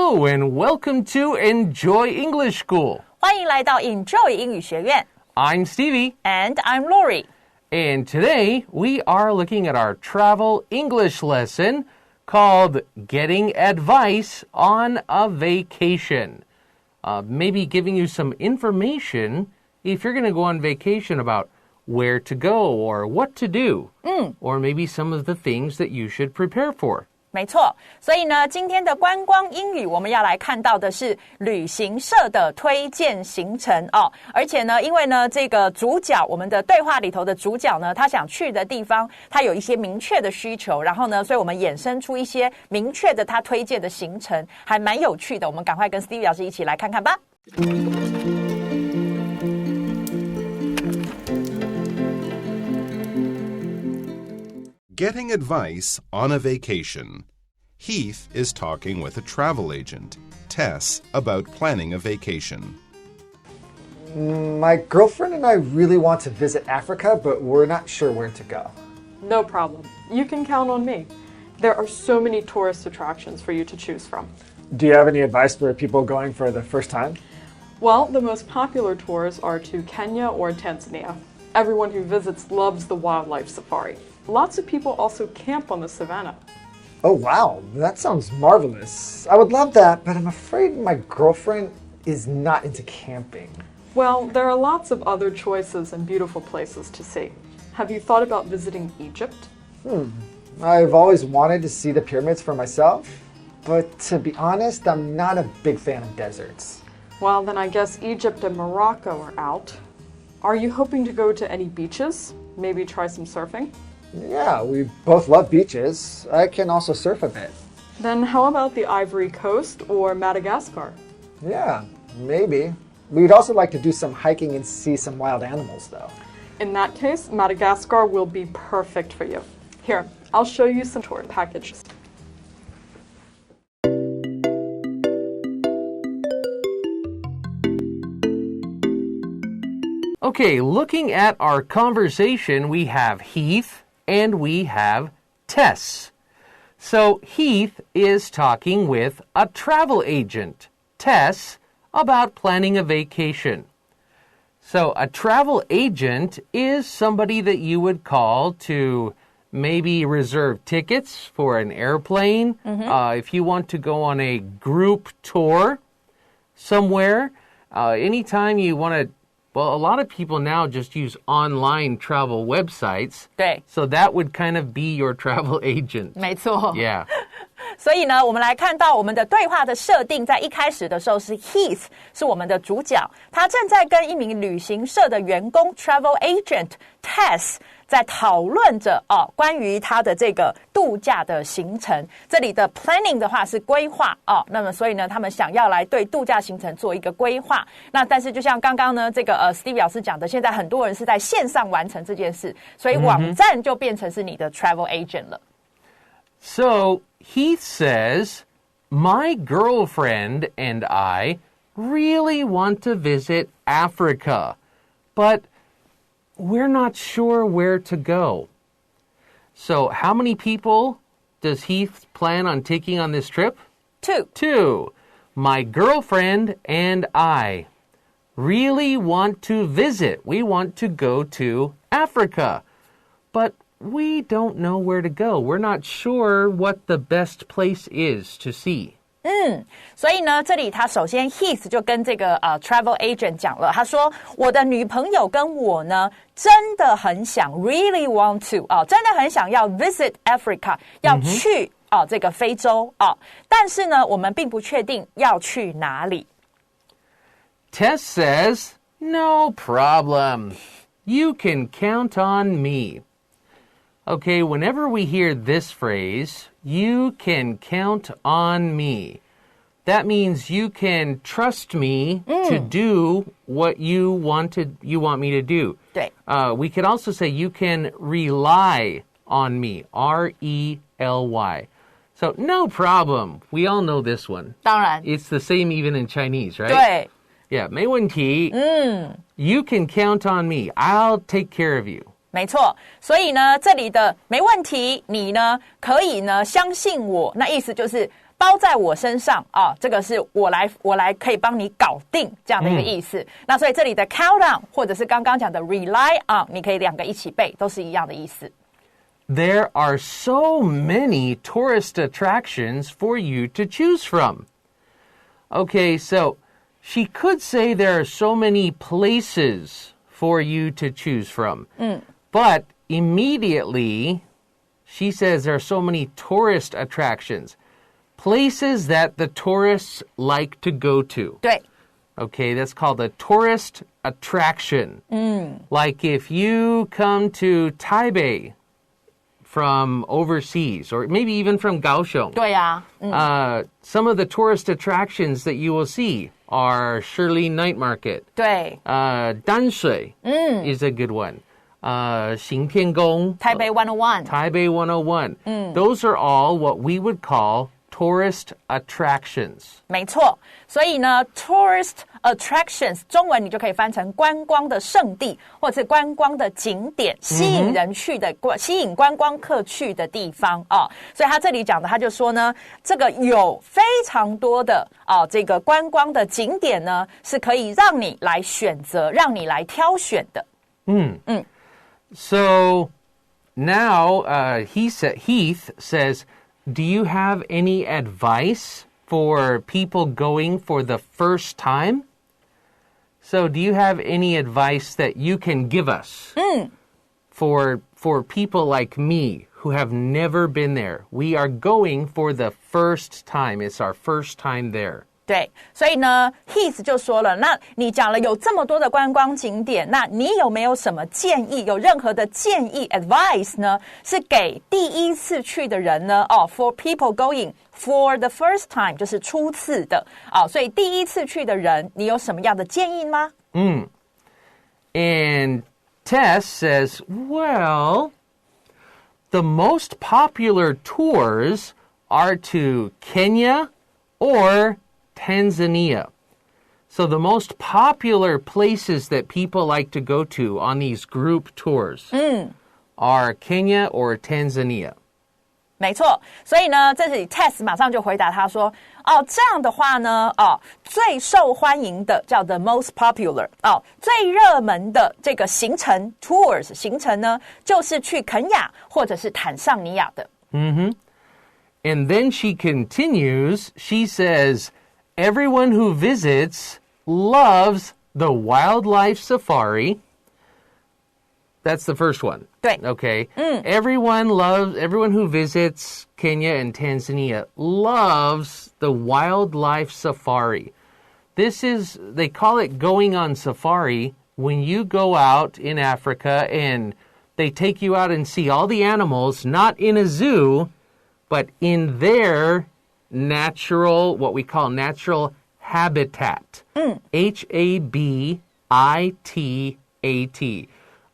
Hello and welcome to Enjoy English School. 欢迎来到 Enjoy 英语学院。I'm Stevie. And I'm Laurie. And today we are looking at our travel English lesson called Getting Advice on a Vacation. Maybe giving you some information if you're going to go on vacation about where to go or what to do. Or maybe some of the things that you should prepare for. 没错，所以呢，今天的观光英语我们要来看到的是旅行社的推荐行程哦。而且呢，因为呢，这个主角，我们的对话里头的主角呢，他想去的地方，他有一些明确的需求，然后呢，所以我们衍生出一些明确的他推荐的行程，还蛮有趣的。我们赶快跟 Stevie 老师一起来看看吧。Getting advice on a vacation. Heath is talking with a travel agent, Tess, about planning a vacation. My girlfriend and I really want to visit Africa, but we're not sure where to go. No problem. You can count on me. There are so many tourist attractions for you to choose from. Do you have any advice for people going for the first time? Well, the most popular tours are to Kenya or Tanzania. Everyone who visits loves the wildlife safari. Lots of people also camp on the savannah. Oh, wow. That sounds marvelous. I would love that, but I'm afraid my girlfriend is not into camping. Well, there are lots of other choices and beautiful places to see. Have you thought about visiting Egypt? I've always wanted to see the pyramids for myself, but to be honest, I'm not a big fan of deserts. Well, then I guess Egypt and Morocco are out. Are you hoping to go to any beaches? Maybe try some surfing? Yeah, we both love beaches. I can also surf a bit. Then how about the Ivory Coast or Madagascar? Yeah, maybe. We'd also like to do some hiking and see some wild animals, though. In that case, Madagascar will be perfect for you. Here, I'll show you some tour packages. Okay, looking at our conversation, we have Heath and we have Tess. So Heath is talking with a travel agent, Tess, about planning a vacation. So a travel agent is somebody that you would call to maybe reserve tickets for an airplane, if you want to go on a group tour somewhere, anytime you want to. Well, a lot of people now just use online travel websites. 对 So that would kind of be your travel agent. 没错 Yeah. 所以呢，我们来看到我们的对话的设定，在一开始的时候是 Heath 是我们的主角，他正在跟一名旅行社的员工 travel agent Tess 在讨论着关于他的这个度假的行程。这里的 planning 的话是规划那么所以呢，他们想要来对度假行程做一个规划。那但是就像刚刚呢，这个Stevie 老师讲的，现在很多人是在线上完成这件事，所以网站就变成是你的 travel agent 了。So Heath says, my girlfriend and I really want to visit Africa, but we're not sure where to go. So how many people does Heath plan on taking on this trip? Two. My girlfriend and I really want to visit. We want to go to Africa, but we don't know where to go. We're not sure what the best place is to see. 所以呢，这里他首先 Heath 就跟这个travel agent 讲了，他说我的女朋友跟我呢真的很想 really want to 真的很想要 visit Africa 要去这个非洲但是呢我们并不确定要去哪里。 Tess says, no problem. You can count on me. Okay, whenever we hear this phrase, you can count on me. That means you can trust me to do what you want me to do. 对 We could also say you can rely on me, R-E-L-Y. So no problem. We all know this one. 当然 It's the same even in Chinese, right? 对 Yeah, 没问题. You can count on me. I'll take care of you. 没错，所以呢，这里的没问题，你呢可以呢相信我，那意思就是包在我身上啊，这个是我来可以帮你搞定这样的一个意思。那所以这里的 count on 或者是刚刚讲的 rely on， 你可以两个一起背，都是一样的意思。There are so many tourist attractions for you to choose from. Okay, so she could say there are so many places for you to choose from. But immediately, she says there are so many tourist attractions. Places that the tourists like to go to. 对。 Okay, that's called a tourist attraction. Like if you come to Taipei from overseas, or maybe even from Kaohsiung. 对啊。Some of the tourist attractions that you will see are Shirley Night Market. 对。Danshui is a good one. 行天宫. Taipei 101. Taipei 101. Those are all what we would call tourist attractions. 没错，所以呢 tourist attractions 中文你就可以翻成观光的圣地或者是观光的景点，吸引人去的吸引观光客去的地方啊。所以他这里讲的，他就说呢，这个有非常多的这个观光的景点呢，是可以让你来选择，让你来挑选的。So now Heath says, do you have any advice for people going for the first time? So do you have any advice that you can give us for people like me who have never been there? We are going for the first time. It's our first time there. 对，所以呢 Heath 就说了，那你讲了有这么多的观光景点，那你有没有什么建议，有任何的建议 advice 呢，是给第一次去的人呢for people going for the first time 就是初次的所以第一次去的人你有什么样的建议吗And Tess says, well, the most popular tours are to Kenya or Tanzania. So the most popular places that people like to go to on these group tours are Kenya or Tanzania. 没错，所以呢，这里 Tess 马上就回答他说，这样的话呢，最受欢迎的叫 the most popular，最热门的这个行程 tours 行程呢，就是去肯亚或者是坦桑尼亚的。And then she continues, she says, everyone who visits loves the wildlife safari. That's the first one. 对。 Okay. Everyone who visits Kenya and Tanzania loves the wildlife safari. They call it going on safari when you go out in Africa and they take you out and see all the animals, not in a zoo, but in their natural, what we call natural habitat. Habitat.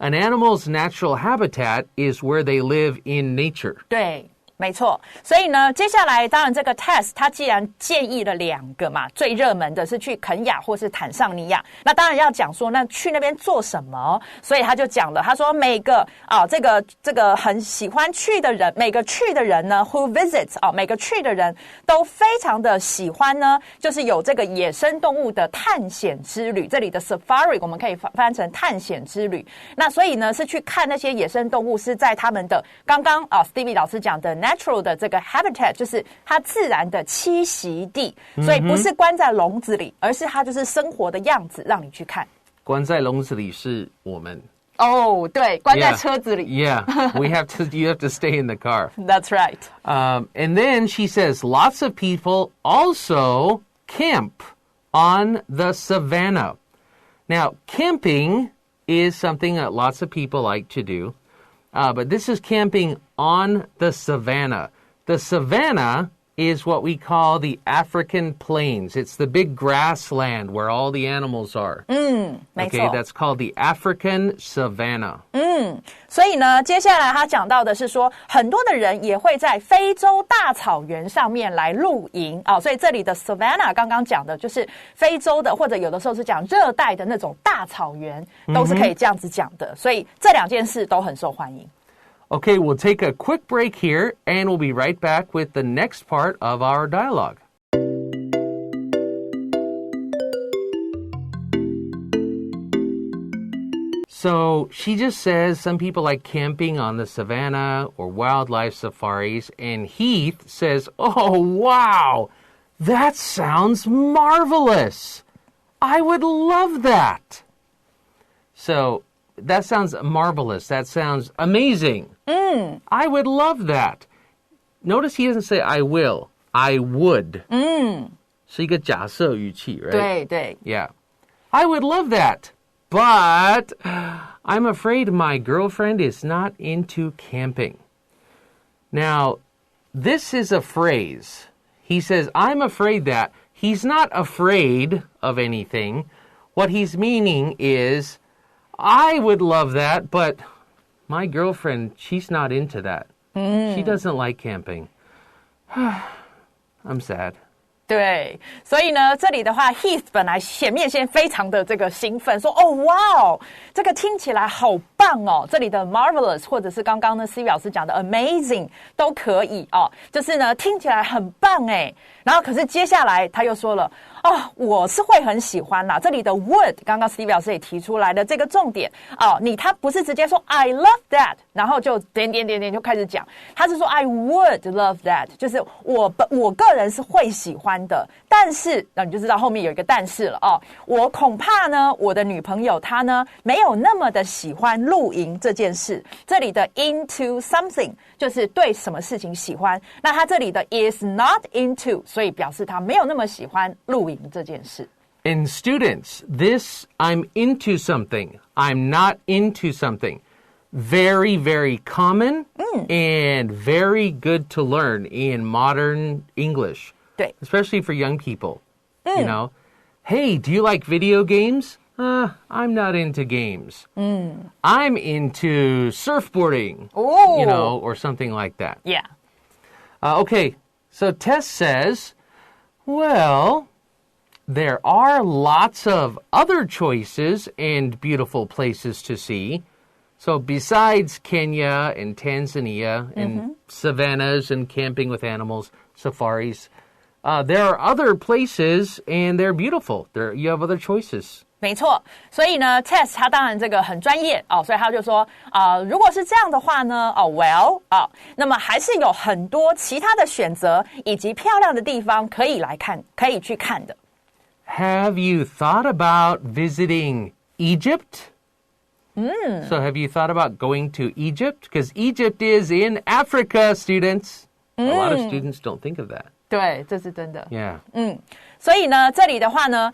An animal's natural habitat is where they live in nature. 对，没错。所以呢，接下来当然这个 Tess 他既然建议了2个嘛，最热门的是去肯亚或是坦桑尼亚，那当然要讲说那去那边做什么，所以他就讲了，他说每个这个很喜欢去的人，每个去的人呢 who visits 每个去的人都非常的喜欢呢，就是有这个野生动物的探险之旅，这里的 safari 我们可以翻成探险之旅。那所以呢是去看那些野生动物是在他们的刚刚Stevie 老师讲的natural 的这个 habitat 就是它自然的栖息地，所以不是关在笼子里，而是它就是生活的样子让你去看。关在笼子里是我们。对，关在车子里。Yeah, you have to stay in the car. That's right. And then she says lots of people also camp on the savannah. Now, camping is something that lots of people like to do. But this is camping on the savannah. The savannah is what we call the African plains. It's the big grassland where all the animals are. 没错。 Okay, that's called the African savanna. 所以呢，接下来他讲到的是说，很多的人也会在非洲大草原上面来露营所以这里的 savanna 刚刚讲的就是非洲的，或者有的时候是讲热带的那种大草原，都是可以这样子讲的。所以这2件事都很受欢迎。Okay, we'll take a quick break here, and we'll be right back with the next part of our dialogue. So she just says some people like camping on the savannah or wildlife safaris, and Heath says, oh, wow, that sounds marvelous. I would love that. So that sounds marvelous. That sounds amazing. I would love that. Notice he doesn't say I will. I would. 是一个假设语气, right? 对对 Yeah. I would love that. But I'm afraid my girlfriend is not into camping. Now, this is a phrase. He says, I'm afraid that. He's not afraid of anything. What he's meaning is, I would love that, but my girlfriend, she's not into that. She doesn't like camping. I'm sad. 对，所以呢，这里的话 Heath 本来前面先非常的这个兴奋，说哦哇哦，这个听起来好棒哦。这里的 marvelous 或者是刚刚呢 Stevie 老师讲的 amazing 都可以哦，就是呢听起来很棒哎。然后可是接下来他又说了哦，我是会很喜欢啦。这里的 would 刚刚 Stevie 老师也提出来的这个重点哦，他不是直接说 I love that， 然后就点就开始讲，他是说 I would love that， 就是我个人是会喜欢的，但是那你就知道后面有一个但是了哦，我恐怕呢我的女朋友她呢没有那么的喜欢露营这件事。这里的 into something 就是对什么事情喜欢，那他这里的 is not into， 所以表示他没有那么喜欢露营这件事。And students, this I'm into something, I'm not into something. Very, very common and very good to learn in modern English. 对 Especially for young people. You know, hey, do you like video games? I'm not into games. I'm into surfboarding. Oh. You know, or something like that. Yeah. Okay, so Tess says, well, there are lots of other choices and beautiful places to see. So besides Kenya and Tanzania and savannas and camping with animals, safaris, there are other places and they're beautiful. You have other choices. 没错，所以呢 Tess 他当然这个很专业哦，所以他就说如果是这样的话呢well 那么还是有很多其他的选择以及漂亮的地方可以来看，可以去看的。Have you thought about visiting Egypt? So have you thought about going to Egypt? Because Egypt is in Africa, students. A lot of students don't think of that. 对，这是真的。Yeah. 所以呢，这里的话呢，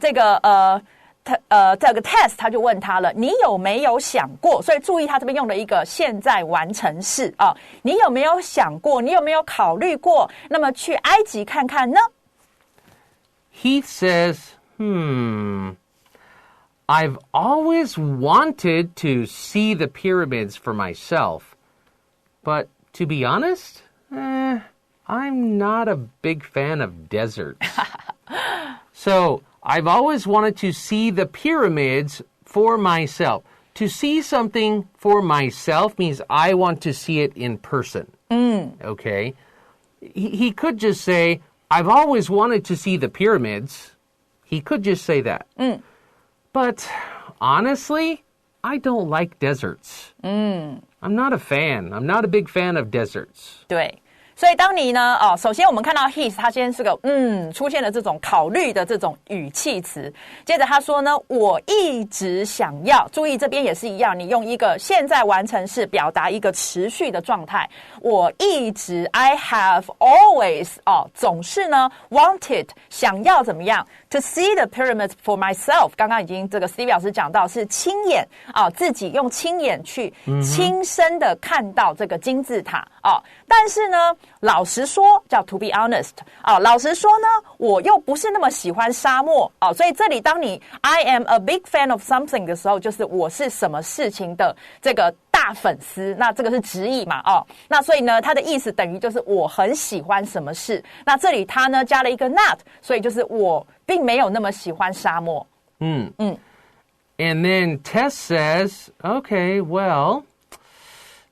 这个这个 test 他就问他了，你有没有想过？所以注意他这边用了一个现在完成式啊，你有没有想过？你有没有考虑过？那么去埃及看看呢？ Heath says, I've always wanted to see the pyramids for myself, but to be honest, I'm not a big fan of deserts. So I've always wanted to see the pyramids for myself. To see something for myself means I want to see it in person. Okay? He could just say, I've always wanted to see the pyramids. He could just say that. But honestly, I don't like deserts. I'm not a fan. I'm not a big fan of deserts. 对。所以当你呢首先我们看到 his 他先是个出现了这种考虑的这种语气词，接着他说呢我一直想要，注意这边也是一样，你用一个现在完成式表达一个持续的状态，我一直 I have always 总是呢 wanted 想要怎么样 to see the pyramids for myself， 刚刚已经这个 Stevie 老师讲到是亲眼自己用亲眼去亲身的看到这个金字塔但是呢老实说叫 to be honest 老实说呢我又不是那么喜欢沙漠所以这里当你 I am a big fan of something 的时候，就是我是什么事情的这个大粉丝，那这个是直译嘛那所以呢它的意思等于就是我很喜欢什么事，那这里它呢加了一个 not， 所以就是我并没有那么喜欢沙漠。And then Tess says, okay, well,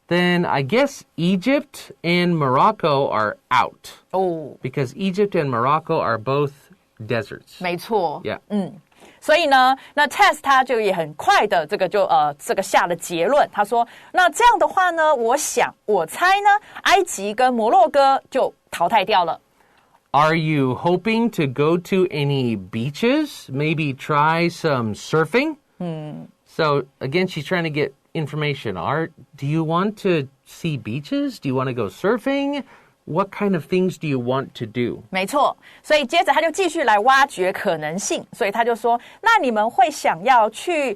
then I guess Egypt and Morocco are out. Oh. Because Egypt and Morocco are both deserts. 没错。Yeah. 所以呢，那 Tess 他就也很快的这个下了结论，他说，那这样的话呢，我猜呢，埃及跟摩洛哥就淘汰掉了。Are you hoping to go to any beaches? Maybe try some surfing? So again, she's trying to get information. Do you want to see beaches? Do you want to go surfing? What kind of things do you want to do? 没错，所以接着他就继续来挖掘可能性，所以他就说，那你们会想要去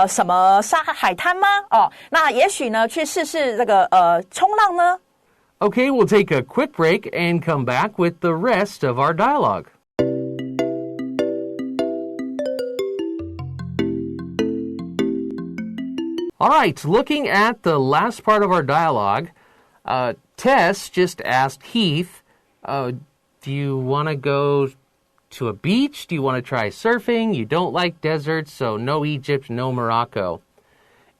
什么海滩吗？那也许呢去试试这个冲浪呢？ Okay, we'll take a quick break and come back with the rest of our dialogue. All right, looking at the last part of our dialogue, Tess just asked Heath, do you want to go to a beach? Do you want to try surfing? You don't like deserts, so no Egypt, no Morocco.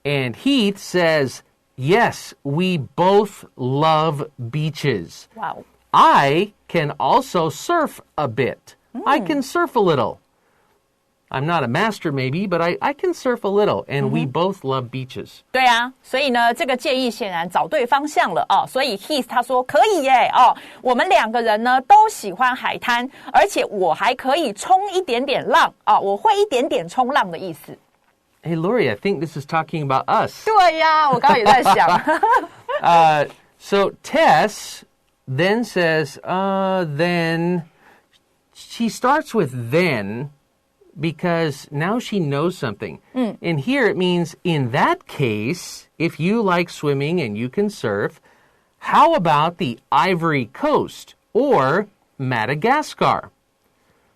And Heath says, yes, we both love beaches. Wow. I can also surf a bit. I can surf a little. I'm not a master maybe, but I can surf a little, and we both love beaches. 对啊，所以呢，这个建议显然找对方向了哦。所以 Heath 他说可以耶哦，我们两个人呢都喜欢海滩，而且我还可以冲一点点浪啊，我会一点点冲浪的意思。Hey, Laurie, I think this is talking about us. 对呀，我刚刚也在想。So Tess then says, then she starts with then because now she knows something. And here it means in that case, if you like swimming and you can surf, how about the Ivory Coast or Madagascar?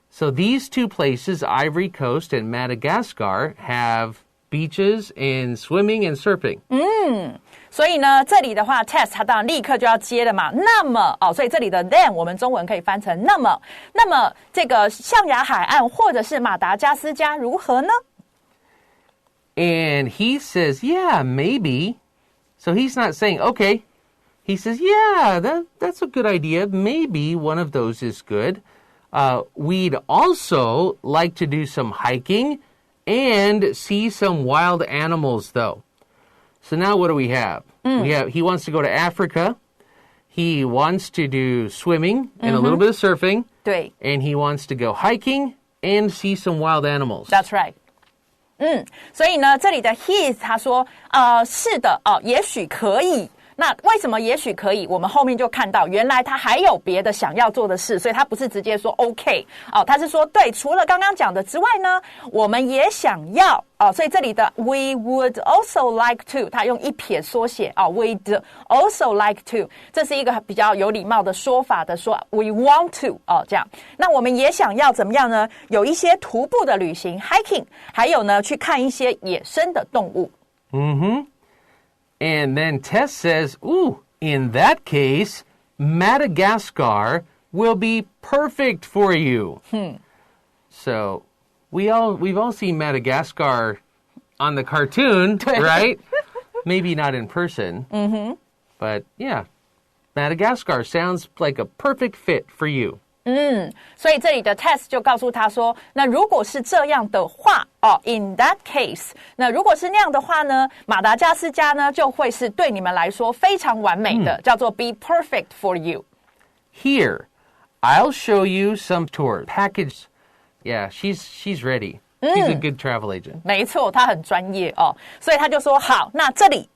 So these two places, Ivory Coast and Madagascar, have beaches and swimming and surfing. 所以呢，这里的话 ，Tess 他当然立刻就要接了嘛。那么所以这里的 then 我们中文可以翻成那么这个象牙海岸或者是马达加斯加如何呢？ And he says, yeah, maybe. So he's not saying, okay. He says, yeah, that's a good idea. Maybe one of those is good. We'd also like to do some hiking and see some wild animals, though. So now what do we have? He wants to go to Africa. He wants to do swimming and a little bit of surfing. 对 And he wants to go hiking and see some wild animals. That's right. 所以呢，这里的 Heath 他说，是的，也许可以。那为什么也许可以？我们后面就看到，原来他还有别的想要做的事，所以他不是直接说 OK 他是说对，除了刚刚讲的之外呢，我们也想要所以这里的 we would also like to， 他用一撇缩写we'd also like to， 这是一个比较有礼貌的说法的说 we want to 这样。那我们也想要怎么样呢？有一些徒步的旅行 hiking， 还有呢去看一些野生的动物。And then Tess says, ooh, in that case, Madagascar will be perfect for you. So we've all seen Madagascar on the cartoon, right? Maybe not in person. But yeah, Madagascar sounds like a perfect fit for you. 所以这里的 Tess 就告诉他说，那如果是这样的话in that case， 那如果是那样的话呢，马达加斯加呢就会是对你们来说非常完美的，叫做 be perfect for you. Here, I'll show you some tour package. Yeah, she's ready. She's a good travel agent. 没错，他很专业所以他就说好，那这里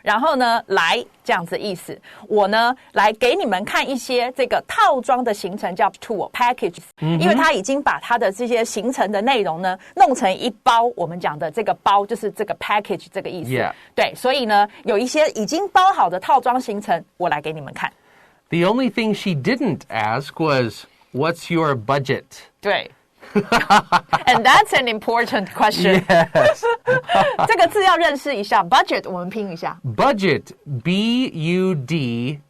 然后呢来这样子意思，我呢来给你们看一些这个套装的行程叫 tour packages，因为他已经把他的这些行程的内容呢弄成一包，我们讲的这个包就是这个 package 这个意思。对，所以呢有一些已经包好的套装行程，我来给你们看。The only thing she didn't ask was, what's your budget? 对。And that's an important question. Yes. 这个字要认识一下 budget 我们拼一下 Budget, B-U-D-G-E-T.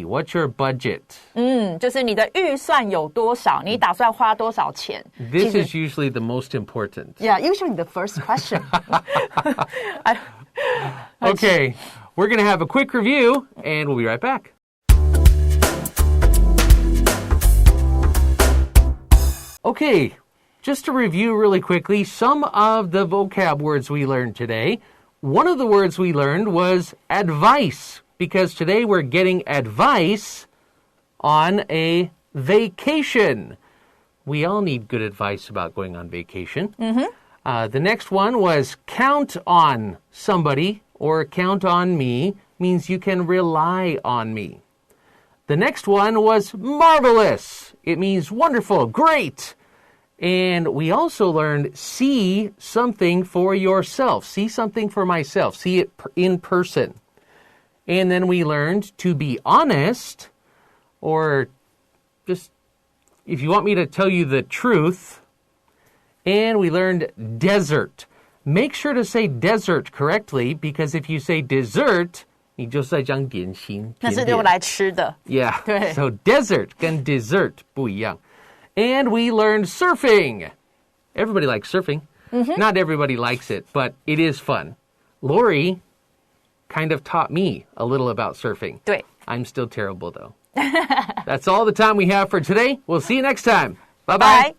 What's your budget? 就是你的预算有多少，你打算花多少钱。 This is usually the most important. Yeah, usually the first question. Okay, we're going to have a quick review, and we'll be right back. Okay, just to review really quickly some of the vocab words we learned today. One of the words we learned was advice, because today we're getting advice on a vacation. We all need good advice about going on vacation. The next one was count on somebody or count on me, means you can rely on me. The next one was marvelous. It means wonderful, great. And we also learned see something for yourself. See something for myself. See it in person. And then we learned to be honest, or just if you want me to tell you the truth. And we learned desert. Make sure to say desert correctly, because if you say dessert, 你就是在讲点心。那是用来吃的。Yeah. 对。 So desert 跟 dessert 不一样。And we learned surfing. Everybody likes surfing. Not everybody likes it, but it is fun. Laurie kind of taught me a little about surfing. 对。 I'm still terrible, though. That's all the time we have for today. We'll see you next time. Bye-bye. Bye.